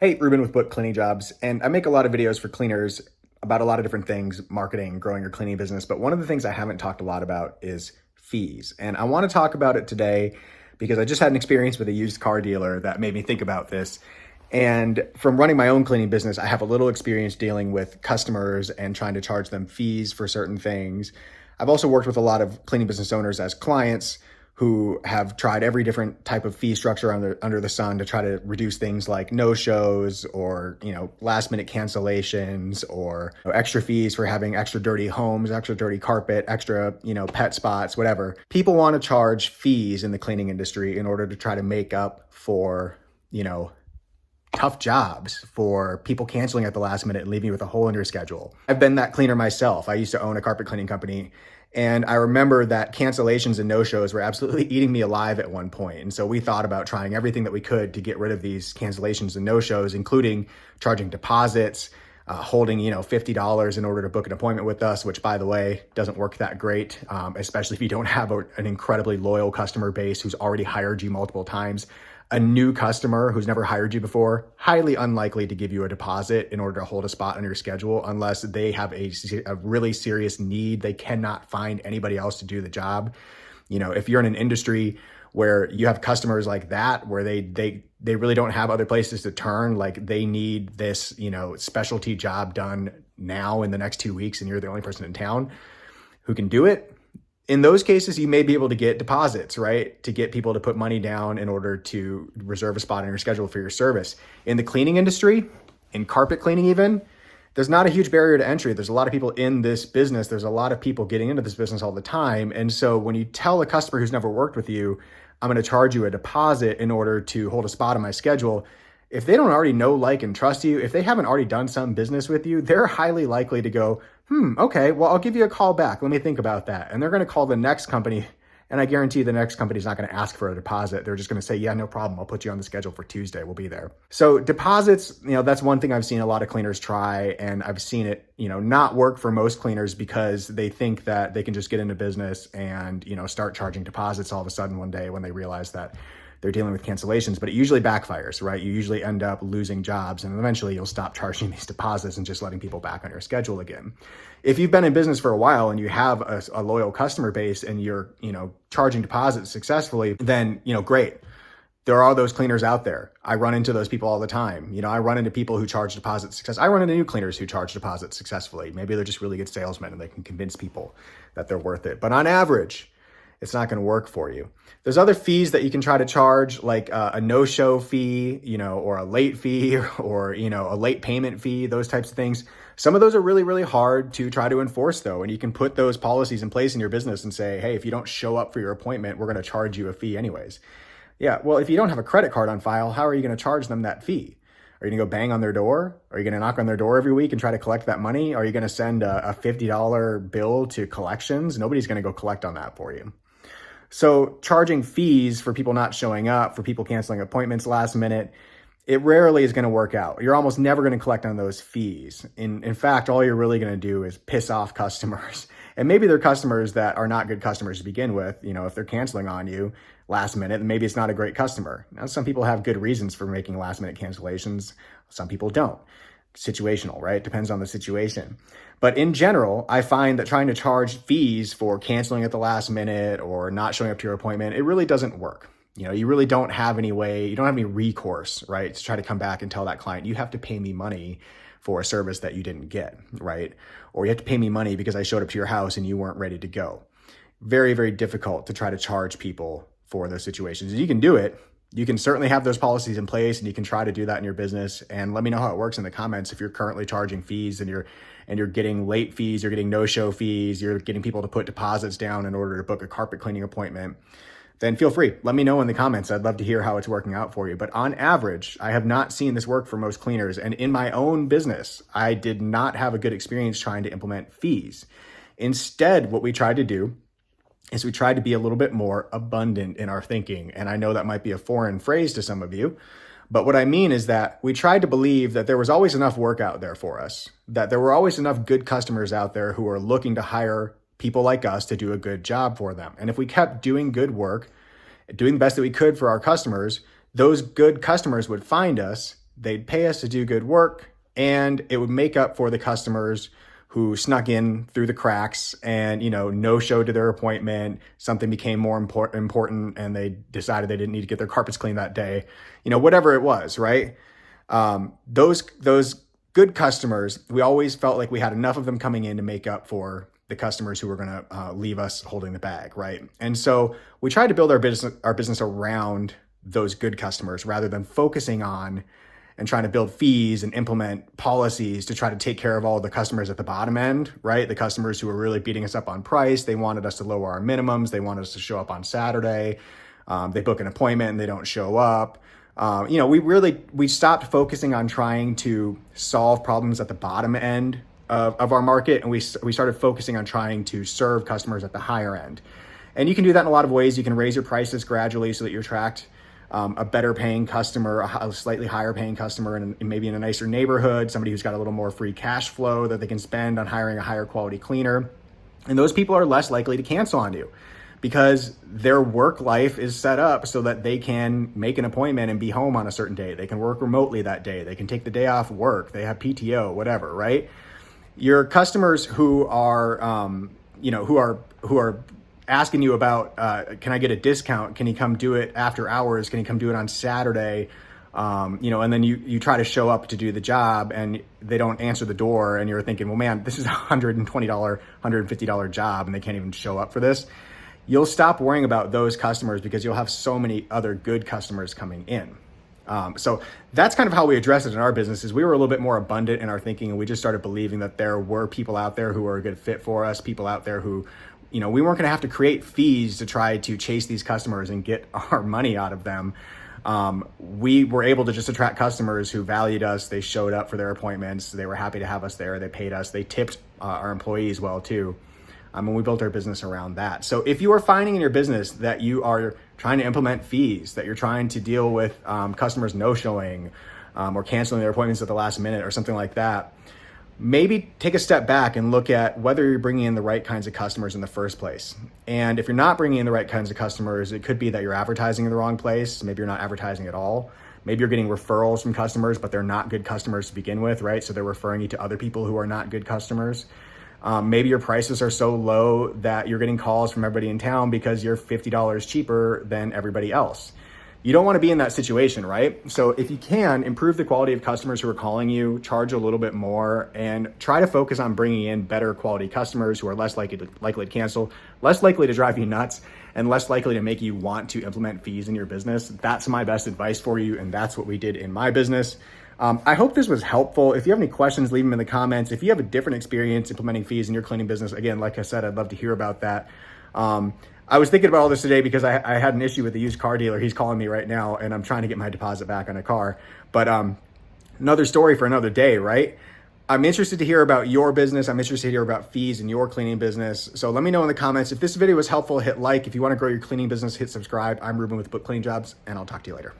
Hey, Ruben with BookCleaningJobs, and I make a lot of videos for cleaners about a lot of different things, marketing, growing your cleaning business, but one of the things I haven't talked a lot about is fees. And I want to talk about it today because I just had an experience with a used car dealer that made me think about this. And from running my own cleaning business, I have a little experience dealing with customers and trying to charge them fees for certain things. I've also worked with a lot of cleaning business owners as clients who have tried every different type of fee structure under the sun to try to reduce things like no-shows or, last minute cancellations or extra fees for having extra dirty homes, extra dirty carpet, extra, pet spots, whatever. People want to charge fees in the cleaning industry in order to try to make up for, tough jobs, for people canceling at the last minute and leaving you with a hole in your schedule. I've been that cleaner myself. I used to own a carpet cleaning company, and I remember that cancellations and no-shows were absolutely eating me alive at one point. And so we thought about trying everything that we could to get rid of these cancellations and no-shows, including charging deposits, holding, $50 in order to book an appointment with us, which, by the way, doesn't work that great, especially if you don't have an incredibly loyal customer base who's already hired you multiple times. A new customer who's never hired you before, highly unlikely to give you a deposit in order to hold a spot on your schedule unless they have a really serious need. They cannot find anybody else to do the job. If you're in an industry where you have customers like that, where they really don't have other places to turn, like they need this, specialty job done now in the next 2 weeks, and you're the only person in town who can do it. In those cases, you may be able to get deposits, right? To get people to put money down in order to reserve a spot on your schedule for your service. In the cleaning industry, in carpet cleaning even, there's not a huge barrier to entry. There's a lot of people in this business. There's a lot of people getting into this business all the time. And so when you tell a customer who's never worked with you, I'm going to charge you a deposit in order to hold a spot on my schedule, if they don't already know, like, and trust you, if they haven't already done some business with you, they're highly likely to go, okay, well, I'll give you a call back. Let me think about that. And they're going to call the next company. And I guarantee the next company's not going to ask for a deposit. They're just going to say, yeah, no problem. I'll put you on the schedule for Tuesday. We'll be there. So deposits, that's one thing I've seen a lot of cleaners try. And I've seen it, not work for most cleaners because they think that they can just get into business and, start charging deposits all of a sudden one day when they realize that they're dealing with cancellations, but it usually backfires, right? You usually end up losing jobs, and eventually you'll stop charging these deposits and just letting people back on your schedule again. If you've been in business for a while and you have a loyal customer base and you're, charging deposits successfully, then, great. There are those cleaners out there. I run into those people all the time. I run into people who charge deposits successfully. I run into new cleaners who charge deposits successfully. Maybe they're just really good salesmen and they can convince people that they're worth it. But on average, it's not going to work for you. There's other fees that you can try to charge, like a no-show fee, or a late fee, or, a late payment fee, those types of things. Some of those are really, really hard to try to enforce, though. And you can put those policies in place in your business and say, hey, if you don't show up for your appointment, we're going to charge you a fee anyways. Yeah, well, if you don't have a credit card on file, how are you going to charge them that fee? Are you going to go bang on their door? Are you going to knock on their door every week and try to collect that money? Are you going to send a $50 bill to collections? Nobody's going to go collect on that for you. So charging fees for people not showing up, for people canceling appointments last minute, it rarely is going to work out. You're almost never going to collect on those fees. In fact, all you're really going to do is piss off customers. And maybe they're customers that are not good customers to begin with. If they're canceling on you last minute, maybe it's not a great customer. Now, some people have good reasons for making last minute cancellations. Some people don't. Situational, right? Depends on the situation. But in general, I find that trying to charge fees for canceling at the last minute or not showing up to your appointment, it really doesn't work. You really don't have any way, you don't have any recourse, right? To try to come back and tell that client, you have to pay me money for a service that you didn't get, right? Or you have to pay me money because I showed up to your house and you weren't ready to go. Very, very difficult to try to charge people for those situations. You can do it. You can certainly have those policies in place and you can try to do that in your business. And let me know how it works in the comments. If you're currently charging fees and you're getting late fees, you're getting no-show fees, you're getting people to put deposits down in order to book a carpet cleaning appointment, then feel free. Let me know in the comments. I'd love to hear how it's working out for you. But on average, I have not seen this work for most cleaners. And in my own business, I did not have a good experience trying to implement fees. Instead, what we tried to do is we tried to be a little bit more abundant in our thinking. And I know that might be a foreign phrase to some of you, but what I mean is that we tried to believe that there was always enough work out there for us, that there were always enough good customers out there who are looking to hire people like us to do a good job for them. And if we kept doing good work, doing the best that we could for our customers, those good customers would find us, they'd pay us to do good work, and it would make up for the customers who snuck in through the cracks and, no show to their appointment. Something became more important and they decided they didn't need to get their carpets cleaned that day, whatever it was, right? Those good customers, we always felt like we had enough of them coming in to make up for the customers who were going to leave us holding the bag, right? And so we tried to build our business around those good customers rather than focusing on and trying to build fees and implement policies to try to take care of all the customers at the bottom end, right? The customers who were really beating us up on price. They wanted us to lower our minimums. They wanted us to show up on Saturday. They book an appointment and they don't show up. We stopped focusing on trying to solve problems at the bottom end of our market, and we started focusing on trying to serve customers at the higher end. And you can do that in a lot of ways. You can raise your prices gradually so that you attract a better paying customer, a slightly higher paying customer, and maybe in a nicer neighborhood, somebody who's got a little more free cash flow that they can spend on hiring a higher quality cleaner. And those people are less likely to cancel on you because their work life is set up so that they can make an appointment and be home on a certain day. They can work remotely that day. They can take the day off work. They have PTO, whatever, right? Your customers who are, who are asking you about, can I get a discount? Can he come do it after hours? Can he come do it on Saturday? And then you try to show up to do the job and they don't answer the door and you're thinking, well, man, this is a $120, $150 job and they can't even show up for this. You'll stop worrying about those customers because you'll have so many other good customers coming in. So that's kind of how we address it in our business. Is we were a little bit more abundant in our thinking, and we just started believing that there were people out there who were a good fit for us, people out there who, we weren't going to have to create fees to try to chase these customers and get our money out of them. We were able to just attract customers who valued us. They showed up for their appointments. They were happy to have us there. They paid us. They tipped our employees well too. And we built our business around that. So if you are finding in your business that you are trying to implement fees, that you're trying to deal with customers no-showing or canceling their appointments at the last minute or something like that, maybe take a step back and look at whether you're bringing in the right kinds of customers in the first place. And if you're not bringing in the right kinds of customers, it could be that you're advertising in the wrong place. Maybe you're not advertising at all. Maybe you're getting referrals from customers, but they're not good customers to begin with, right? So they're referring you to other people who are not good customers. Maybe your prices are so low that you're getting calls from everybody in town because you're $50 cheaper than everybody else. You don't want to be in that situation, right? So if you can, improve the quality of customers who are calling you, charge a little bit more, and try to focus on bringing in better quality customers who are less likely to cancel, less likely to drive you nuts, and less likely to make you want to implement fees in your business. That's my best advice for you, and that's what we did in my business. I hope this was helpful. If you have any questions, leave them in the comments. If you have a different experience implementing fees in your cleaning business, again, like I said, I'd love to hear about that. I was thinking about all this today because I had an issue with the used car dealer. He's calling me right now and I'm trying to get my deposit back on a car. But another story for another day, right? I'm interested to hear about your business. I'm interested to hear about fees in your cleaning business. So let me know in the comments. If this video was helpful, hit like. If you want to grow your cleaning business, hit subscribe. I'm Ruben with BookCleaningJobs, and I'll talk to you later.